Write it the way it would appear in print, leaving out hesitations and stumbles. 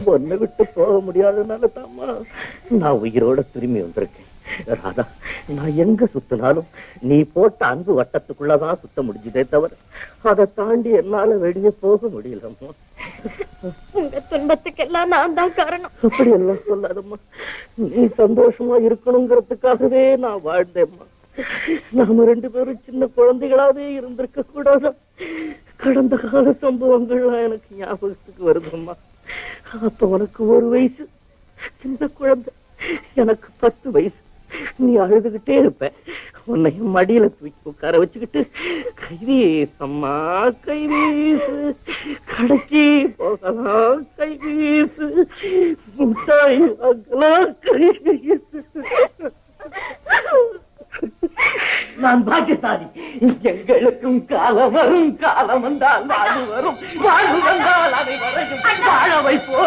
ஒன்ன விட்டு போக முடியாதனால தாம்மா நான் உயிரோட திரும்பி வந்திருக்கேன். ராதா, நான் எங்க சுத்தினாலும் நீ போட்ட அன்பு வட்டத்துக்குள்ளதான் சுத்த முடிஞ்சதே தவிர அதை தாண்டி என்னால வெளியே போக முடியலம்மா. உங்க துன்பத்துக்கெல்லாம் நான் தான் காரணம். அப்படி எல்லாம் சொல்லாதம்மா. நீ சந்தோஷமா இருக்கணுங்கிறதுக்காகவே நான் வாழ்ந்தேம்மா. நாம 2 பேரும் சின்ன குழந்தைகளாவே இருந்திருக்க கூடாது. கடந்த கால சம்பவங்கள்லாம் எனக்கு ஞாபகத்துக்கு வருதும்மா. அப்ப உனக்கு 1 வயசு, சின்ன குழந்தை. எனக்கு 10 வயசு. நீ அழுதுகிட்டே இருப்ப. உன்னை மடியில தூக்கி உட்கார வச்சுக்கிட்டு கைவீசம்மா கைவீசு, கடைக்கு போகலாம் கைவீசு, முட்டாய் வாங்கலாம் கைவீசு. நான் பாக்கியசாலி. எங்களுக்கும் காலம் வரும், காலம் வந்தால் வாழ்வு வரும், வாழ்வு வந்தால் அதை வரையும் வாழ வைப்போம்.